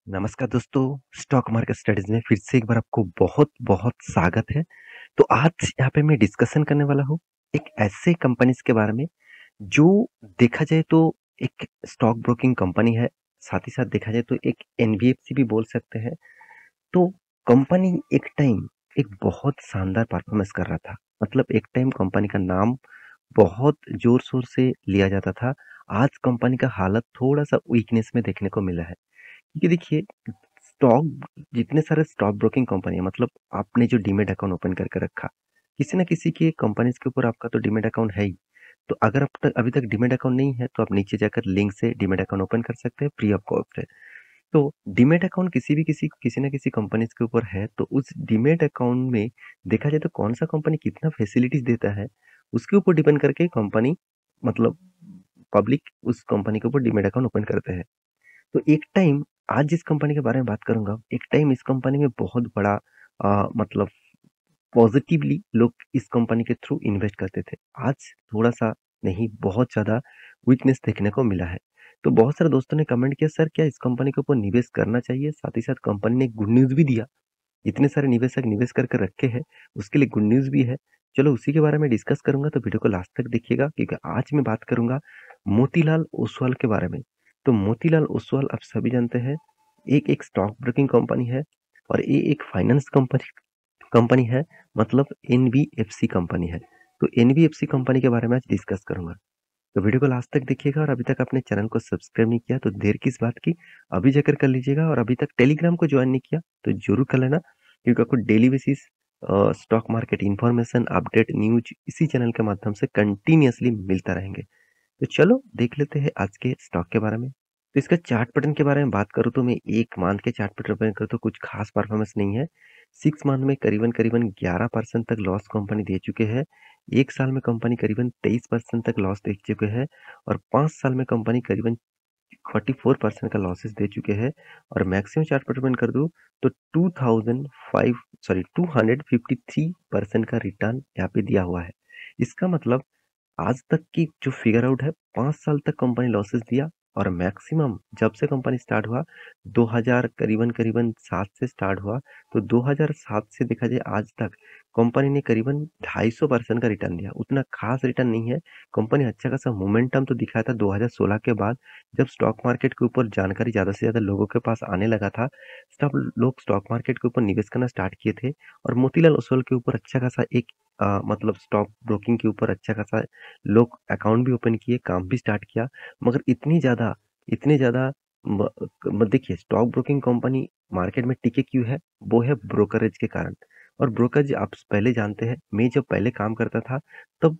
नमस्कार दोस्तों, stock market studies में फिर से एक बार आपको बहुत-बहुत स्वागत है। तो आज यहाँ पे मैं डिस्कशन करने वाला हूँ, एक ऐसे कंपनीज़ के बारे में, जो देखा जाए तो एक स्टॉक ब्रोकिंग कंपनी है, साथ ही साथ देखा जाए तो एक एनबीएफसी भी बोल सकते हैं। तो कंपनी एक टाइम एक बहुत शानदार परफ़ॉर्मेंस कर रहा था। मतलब एक टाइम कंपनी का नाम बहुत ज़ोर-शोर से लिया जाता था। आज कंपनी का हालत थोड़ा-सा वीकनेस में देखने को मिला है। क्योंकि देखिए स्टॉक जितने सारे स्टॉक ब्रोकिंग कंपनी है मतलब आपने जो डीमैट अकाउंट ओपन करके रखा किसी ना किसी के कंपनीज के ऊपर आपका तो डीमैट अकाउंट है ही। तो अगर आप तक अभी तक डीमैट अकाउंट नहीं है तो आप नीचे जाकर लिंक से डीमैट अकाउंट ओपन कर सकते हैं फ्री ऑफ कॉस्ट है। तो डीमैट अकाउंट किसी ना किसी कंपनीज के ऊपर है तो उस डीमैट अकाउंट में देखा जाए तो कौन सा कंपनी कितना फैसिलिटीज देता है उसके ऊपर डिपेंड करके कंपनी मतलब पब्लिक उस कंपनी के ऊपर डीमैट अकाउंट ओपन करते हैं। तो एक टाइम आज जिस कंपनी के बारे में बात करूँगा, एक टाइम इस कंपनी में बहुत बड़ा मतलब पॉज़िटिवली लोग इस कंपनी के थ्रू इन्वेस्ट करते थे। आज थोड़ा-सा नहीं, बहुत ज़्यादा वीकनेस देखने को मिला है। तो बहुत सारे दोस्तों ने कमेंट किया, "सर, क्या इस कंपनी के ऊपर निवेश करना चाहिए?" साथ ही साथ कंपनी ने एक गुड न्यूज़ भी दिया। इतने सारे निवेशक निवेश कर रखे हैं, उसके लिए गुड न्यूज़ भी है। चलो उसी के बारे में डिस्कस करूँगा, तो वीडियो को लास्ट तक देखिएगा क्योंकि आज मैं बात करूँगा मोतीलाल ओसवाल के बारे में। तो मोतीलाल ओसवाल आप सभी जानते हैं, एक स्टॉक ब्रोकिंग कंपनी है और ये एक फाइनेंस कंपनी कंपनी है, मतलब एनबीएफसी कंपनी है। तो एनबीएफसी कंपनी के बारे में आज डिस्कस करूँगा। तो वीडियो को लास्ट तक देखिएगा और अभी तक आपने चैनल को सब्सक्राइब नहीं किया तो देर किस बात की, अभी जाकर कर लीजिएगा और अभी तक टेलीग्राम को ज्वाइन नहीं किया तो ज़रूर कर लेना क्योंकि आपको daily basis stock market information, update, news इसी चैनल के माध्यम से कंटिन्यूअसली मिलता रहेंगे। तो चलो देख लेते हैं आज के स्टॉक के बारे में। तो इसका चार्ट पैटर्न के बारे में बात करूँ तो मैं 1 मंथ के चार्ट पैटर्न पे करूँ तो कुछ खास परफॉर्मेंस नहीं है। 6 मंथ में करीबन-करीबन 11% तक लॉस कंपनी दे चुके हैं। 1 साल में कंपनी करीबन 23% तक लॉस दे चुके हैं और 5 साल में कंपनी करीबन 44% का लॉसेस दे चुके हैं और मैक्सिमम चार्ट पैटर्न कर दूँ तो 253% का रिटर्न यहाँ पे दिया हुआ है। इसका मतलब आज तक की जो फिगर आउट है 5 साल तक कंपनी लॉसेस दिया और मैक्सिमम जब से कंपनी स्टार्ट हुआ 2000 करीबन-करीबन 7 से स्टार्ट हुआ, तो 2007 से देखा जाए आज तक कंपनी ने करीबन 250% का रिटर्न दिया। उतना खास रिटर्न नहीं है, कंपनी अच्छा खासा मोमेंटम तो दिखाया था 2016 के बाद जब स्टॉक मार्केट के ऊपर जानकारी ज़्यादा से ज़्यादा लोगों के पास आने लगा था, तब लोग स्टॉक मार्केट के ऊपर निवेश करना स्टार्ट किए थे और मोतीलाल ओसवाल के ऊपर अच्छा खासा एक मतलब स्टॉक ब्रोकिंग के ऊपर अच्छा खासा लोग अकाउंट भी ओपन किए, काम भी स्टार्ट किया, मगर इतने ज़्यादा म देखिए स्टॉक ब्रोकिंग कंपनी मार्केट में टिके क्यों है? वो है ब्रोकरेज के कारण और ब्रोकरेज आप पहले जानते हैं, मैं जब पहले काम करता था, तब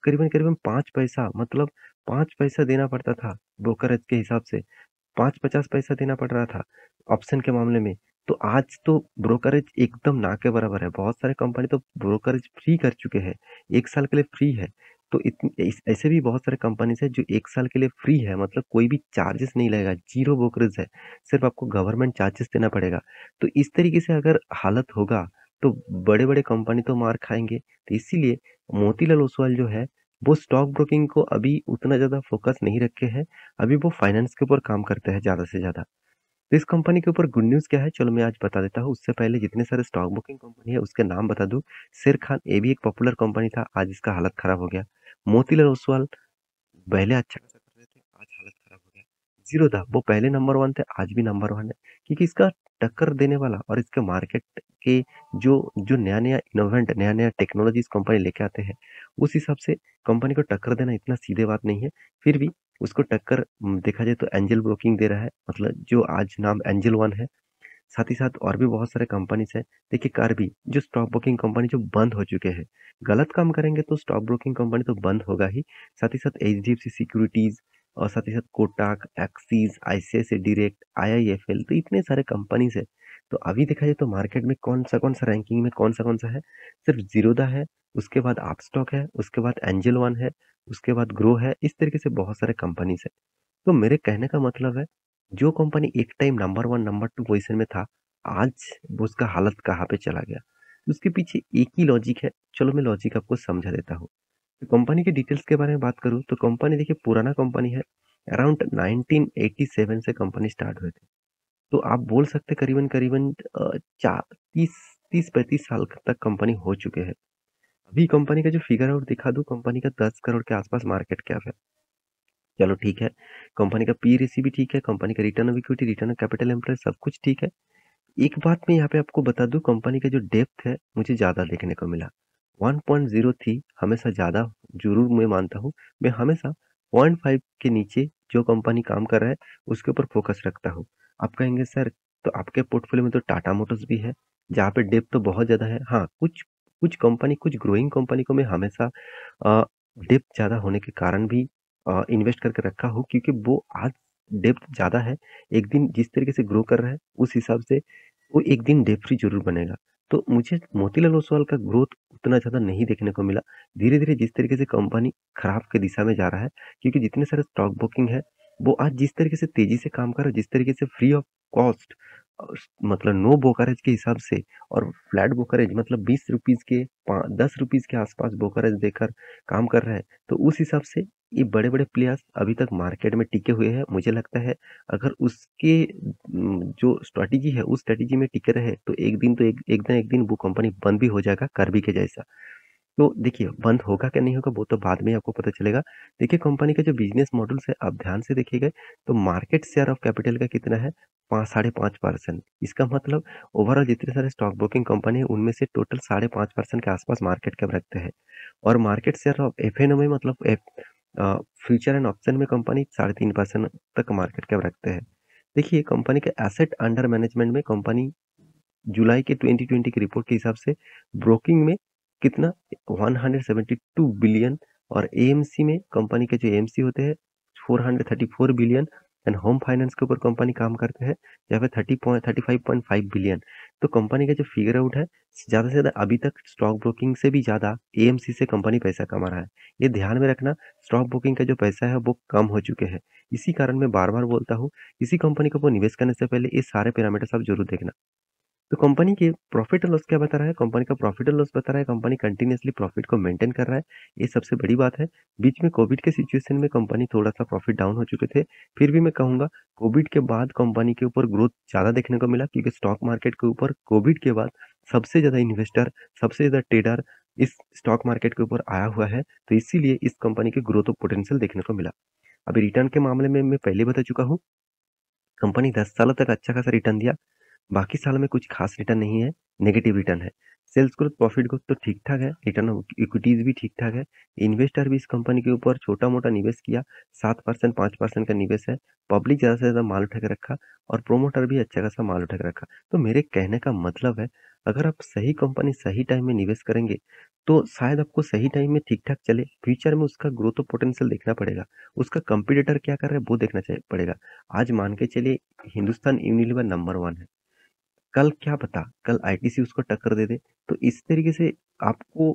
करीबन-करीबन 5 पैसा मतलब 5 पैसा देना पड़ता था ब्रोकरेज के हिसाब से। 5-50 पैसा देना पड़ रहा था ऑप्शन के मामले में। तो आज तो ब्रोकरेज एकदम ना के बराबर है। बहुत सारे कंपनी तो ब्रोकरेज फ्री कर चुके हैं। 1 साल के लिए फ्री है। तो ऐसे भी बहुत सारे कंपनीज़ हैं जो 1 साल के लिए फ्री है मतलब कोई भी चार्जेस नहीं लगेगा, ज़ीरो ब्रोकरेज है। सिर्फ़ आपको गवर्नमेंट चार्जेस देना पड़ेगा। तो इस तरीके से अगर हालत होगा तो बड़े-बड़े कंपनी तो मार खाएँगे। तो इसीलिए मोतीलाल ओसवाल जो है वो स्टॉक ब्रोकिंग को अभी उतना ज़्यादा फ़ोकस नहीं रखे हैं। अभी वो फाइनेंस के ऊपर काम करते हैं ज़्यादा से ज़्यादा। तो इस कंपनी के ऊपर गुड न्यूज़ क्या है? चलो मैं आज बता देता हूँ। उससे पहले जितने सारे स्टॉक ब्रोकिंग कंपनी है उसके नाम बता दूँ। शेर खान ये भी एक पॉपुलर कंपनी था, आज इसका हालत खराब हो गया। मोतीलाल ओसवाल पहले अच्छा खासा कर रहे थे, आज हालत खराब हो गया। ज़ीरोधा वो पहले नंबर 1 थे, आज भी नंबर 1 है। क्योंकि इसका टक्कर देने वाला और इसके मार्केट के जो जो नया-नया इनोवेंट, नया-नया टेक्नोलॉजीज़ कंपनी लेके आते हैं, उस हिसाब से कंपनी को टक्कर देना इतना सीधे बात नहीं है। फिर भी उसको टक्कर देखा जाए तो एंजल ब्रोकिंग दे रहा है, मतलब जो आज नाम एंजल वन है। साथ ही साथ और भी बहुत सारे कंपनीज़ हैं। देखिए कार्बी जो स्टॉक ब्रोकिंग कंपनी जो बंद हो चुके हैं। गलत काम करेंगे तो स्टॉक ब्रोकिंग कंपनी तो बंद होगा ही। साथ ही साथ एचडीएफसी सिक्योरिटीज़ और साथ ही साथ Kotak, axis, ICICI direct, IIFL तो इतने सारे कंपनीज़ हैं। तो अभी देखा जाए तो मार्केट में कौन-सा रैंकिंग में कौन-सा है, सिर्फ ज़ीरोधा है, उसके बाद अपस्टॉक है, उसके बाद एंजल वन है, उसके बाद ग्रो है, इस तरीके से बहुत सारे कंपनीज़ हैं। तो मेरे कहने का मतलब है, जो कंपनी एक टाइम नंबर 1, नंबर 2 पोज़ीशन में था, आज वो उसका हालत कहाँ पे चला गया। उसके पीछे एक ही लॉजिक है, चलो मैं लॉजिक आपको समझा देता हूँ। तो कंपनी के डिटेल्स के बारे में बात करूँ तो कंपनी देखिए पुराना कंपनी है, अराउंड 1987 से कंपनी स्टार्ट हुए थे। तो आप बोल सकते हैं करीबन-करीबन 30-35 साल तक कंपनी हो चुके हैं। अभी कंपनी का जो फिगर आउट दिखा दूँ, कंपनी का 10 करोड़ के आसपास मार्केट कैप है। चलो ठीक है, कंपनी का पी रेशियो भी ठीक है, कंपनी का return of equity, return of capital employed सब कुछ ठीक है। एक बात मैं यहाँ पे आपको बता दूँ, कंपनी का जो डेप्थ है मुझे ज़्यादा देखने को मिला। 1.0 थी, हमेशा ज़्यादा ज़रूर मैं मानता हूँ। मैं हमेशा 0.5 के नीचे जो कंपनी काम कर रहा है उसके ऊपर फोकस रखता हूँ। आप कहेंगे सर, तो आपके पोर्टफोलियो में तो टाटा मोटर्स भी है जहाँ पे डेप्थ तो बहुत ज़्यादा है। हाँ, कुछ कुछ कंपनी, कुछ ग्रोइंग कंपनी को मैं हमेशा अ, डेप्थ ज़्यादा होने के कारण भी इन्वेस्ट करके रखा हूँ, क्योंकि वो आज डेप्थ ज़्यादा है, एक दिन जिस तरीके से ग्रो कर रहा है उस हिसाब से वो एक दिन डेट फ्री ज़रूर बनेगा। तो मुझे मोतीलाल ओसवाल का ग्रोथ उतना ज़्यादा नहीं देखने को मिला। धीरे-धीरे जिस तरीके से कंपनी खराब की दिशा में जा रहा है, क्योंकि जितने सारे स्टॉक ब्रोकिंग है, वो आज जिस तरीके से तेज़ी से काम कर रहा है, जिस तरीके से फ्री ऑफ कॉस्ट मतलब नो ब्रोकरेज के हिसाब से और फ्लैट ब्रोकरेज मतलब ₹20 के ₹10 के आसपास ब्रोकरेज देकर काम कर रहा है। तो उस हिसाब से ये बड़े-बड़े प्लेयर्स अभी तक मार्केट में टिके हुए हैं। मुझे लगता है अगर उसके जो स्ट्रैटेजी है उस स्ट्रैटेजी में टिके रहे तो एक दिन तो एक दिन वो कंपनी बंद भी हो जाएगा कर्बी के जैसा। तो देखिए, बंद होगा क्या नहीं होगा वो तो बाद में आपको पता चलेगा। देखिए, कंपनी का जो बिजनेस मॉडल्स है आप ध्यान से देखिएगा, तो मार्केट शेयर ऑफ कैपिटल का कितना है? 5 साढ़े 5%। इसका मतलब ओवरऑल जितने सारे स्टॉक ब्रोकिंग कंपनी है उनमें से टोटल साढ़े 5% के आसपास मार्केट कैप रखते हैं। और मार्केट शेयर ऑफ एफ-एन-ओ में मतलब फ्यूचर एंड ऑप्शन में कंपनी 3.5% तक मार्केट कैप रखते हैं। देखिए, कंपनी के एसेट अंडर मैनेजमेंट में कंपनी जुलाई के 2020 की रिपोर्ट के हिसाब से ब्रोकिंग में कितना 172 बिलियन, और एएमसी में कंपनी के जो एएमसी होते हैं 434 बिलियन, एंड होम फाइनेंस के ऊपर कंपनी काम करते हैं जहाँ पे 35.5 बिलियन। तो कंपनी का जो फिगर आउट है ज़्यादा से ज़्यादा अभी तक स्टॉक ब्रोकिंग से भी ज़्यादा एएमसी से कंपनी पैसा कमा रहा है। ये ध्यान में रखना, स्टॉक ब्रोकिंग का जो पैसा है वो कम हो चुके हैं। इसी कारण मैं बार बार बोलता हूँ, किसी कंपनी के ऊपर निवेश करने से पहले ये सारे पैरामीटर्स आप जरूर देखना। तो कंपनी के प्रॉफिट और लॉस क्या बता रहा है? कंपनी का प्रॉफिट और लॉस बता रहा है, कंपनी कंटिन्यूअसली प्रॉफिट को मेंटेन कर रहा है, ये सबसे बड़ी बात है। बीच में कोविड के सिचुएशन में कंपनी थोड़ा-सा प्रॉफिट डाउन हो चुके थे, फिर भी मैं कहूँगा कोविड के बाद कंपनी के ऊपर ग्रोथ ज़्यादा देखने को मिला, क्योंकि स्टॉक मार्केट के ऊपर कोविड के बाद सबसे ज़्यादा इन्वेस्टर, सबसे ज़्यादा ट्रेडर इस स्टॉक मार्केट के ऊपर आया हुआ है, तो इसीलिए इस कंपनी की ग्रोथ और पोटेंशियल देखने को मिला। अभी रिटर्न के मामले में मैं पहले बता चुका हूँ, कंपनी 10 सालों तक अच्छा खासा रिटर्न दिया। बाकी साल में कुछ खास रिटर्न नहीं है, नेगेटिव रिटर्न है। सेल्स ग्रोथ, प्रॉफिट ग्रोथ तो ठीक-ठाक है, रिटर्न ऑफ इक्विटीज़ भी ठीक-ठाक है। इन्वेस्टर भी इस कंपनी के ऊपर छोटा-मोटा निवेश किया, 7% 5% का निवेश है। पब्लिक ज़्यादा से ज़्यादा माल उठा के रखा और प्रोमोटर भी अच्छा खासा माल उठा के रखा। तो मेरे कहने का मतलब है, अगर आप सही कंपनी सही टाइम में निवेश करेंगे, तो शायद आपको सही टाइम में ठीक-ठाक चले, फ्यूचर में उसका ग्रोथ और पोटेंशियल देखना पड़ेगा। उसका कंपीटिटर क्या कर रहा है वो देखना पड़ेगा। आज मान के चलिए हिंदुस्तान यूनिलीवर नंबर 1 है। कल क्या पता, कल आईटीसी उसको टक्कर दे दे। तो इस तरीके से आपको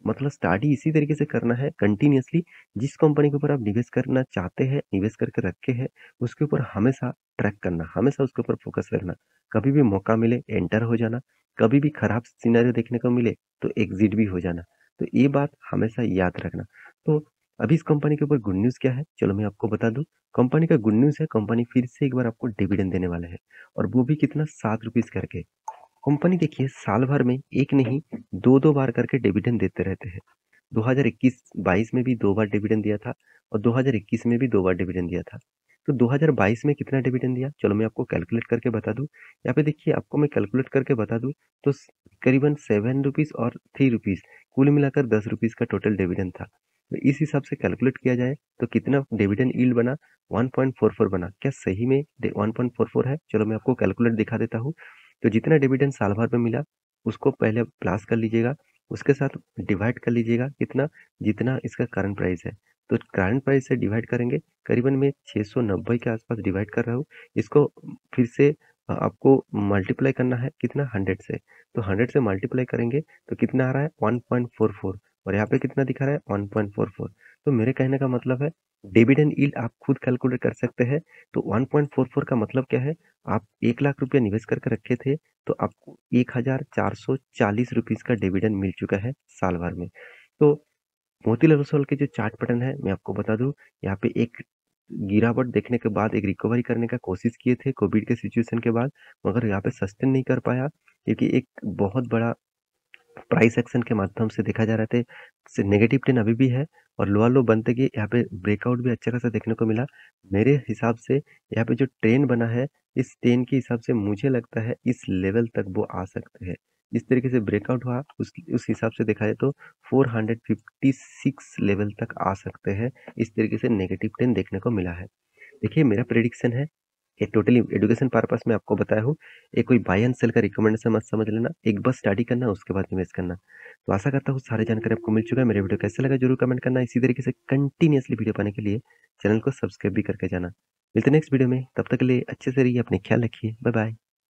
मतलब स्टडी इसी तरीके से करना है कंटिन्यूअसली। जिस कंपनी के ऊपर आप निवेश करना चाहते हैं, निवेश करके रखे हैं, उसके ऊपर हमेशा ट्रैक करना, हमेशा उसके ऊपर फोकस रखना। कभी भी मौका मिले एंटर हो जाना, कभी भी खराब सिनेरियो देखने को मिले तो एग्जिट भी हो जाना। तो ये बात हमेशा याद रखना। तो अभी इस कंपनी के ऊपर गुड न्यूज़ क्या है? चलो मैं आपको बता दूँ। कंपनी का गुड न्यूज़ है, कंपनी फिर से एक बार आपको डिविडेंड देने वाला है, और वो भी कितना ₹7 करके। कंपनी देखिए साल भर में एक नहीं 2-2 बार करके डिविडेंड देते रहते हैं। 2021-22 में भी 2 बार डिविडेंड दिया था और 2021 में भी 2 बार डिविडेंड दिया था। तो 2022 में कितना डिविडेंड दिया? चलो मैं आपको कैलकुलेट करके बता दूँ। यहाँ पे देखिए आपको मैं कैलकुलेट करके बता दूँ तो करीबन ₹7 और ₹3 कुल मिलाकर ₹10 का टोटल डिविडेंड था। तो इस हिसाब से कैलकुलेट किया जाए तो कितना डिविडेंड यील्ड बना? 1.44 बना। क्या सही में 1.44 है? चलो मैं आपको कैलकुलेट दिखा देता हूँ। तो जितना डिविडेंड साल भर में मिला उसको पहले प्लस कर लीजिएगा, उसके साथ डिवाइड कर लीजिएगा कितना, जितना इसका करंट प्राइस है। तो करंट प्राइस से डिवाइड करेंगे, करीबन मैं 690 के आसपास डिवाइड कर रहा हूँ। इसको फिर से आपको मल्टीप्लाई करना है कितना 100 से। तो 100 से मल्टीप्लाई करेंगे तो कितना आ रहा है 1.44, और यहाँ पे कितना दिखा रहा है 1.44। तो मेरे कहने का मतलब है डिविडेंड यील्ड आप खुद कैलकुलेट कर सकते हैं। तो 1.44 का मतलब क्या है, आप 1 लाख रुपया निवेश करके रखे थे तो आपको 1440 रुपीज का डिविडेंड मिल चुका है साल भर में। तो मोतीलाल ओसवाल के जो चार्ट पैटर्न है मैं आपको बता दूं, यहाँ पे एक गिरावट देखने के बाद एक रिकवरी करने का कोशिश किए थे कोविड के सिचुएशन के बाद, मगर यहाँ पे सस्टेन नहीं कर पाया क्योंकि एक बहुत बड़ा प्राइस एक्शन के माध्यम से देखा जा रहा था। नेगेटिव ट्रेंड अभी भी है और लोअर लो बनते गए, यहाँ पे ब्रेकआउट भी अच्छा खासा देखने को मिला। मेरे हिसाब से यहाँ पे जो ट्रेंड बना है, इस ट्रेंड के हिसाब से मुझे लगता है इस लेवल तक वो आ सकते हैं। इस तरीके से ब्रेकआउट हुआ उस हिसाब से देखा जाए तो 456 लेवल तक आ सकते हैं। इस तरीके से नेगेटिव ट्रेंड देखने को मिला है। देखिए मेरा प्रेडिक्शन है, ये टोटली एजुकेशन पर्पस में आपको बताया हूँ। ये कोई बाय एंड सेल का रिकमेंडेशन मत समझ लेना, एक बस स्टडी करना उसके बाद इन्वेस्ट करना। तो आशा करता हूँ सारी जानकारी आपको मिल चुका है। मेरे वीडियो कैसा लगा जरूर कमेंट करना। इसी तरीके से कंटिन्यूअसली वीडियो पाने के लिए चैनल को सब्सक्राइब भी करके जाना। मिलते नेक्स्ट वीडियो में, तब तक के लिए अच्छे से रहिए, अपने ख्याल रखिए, बाय बाय।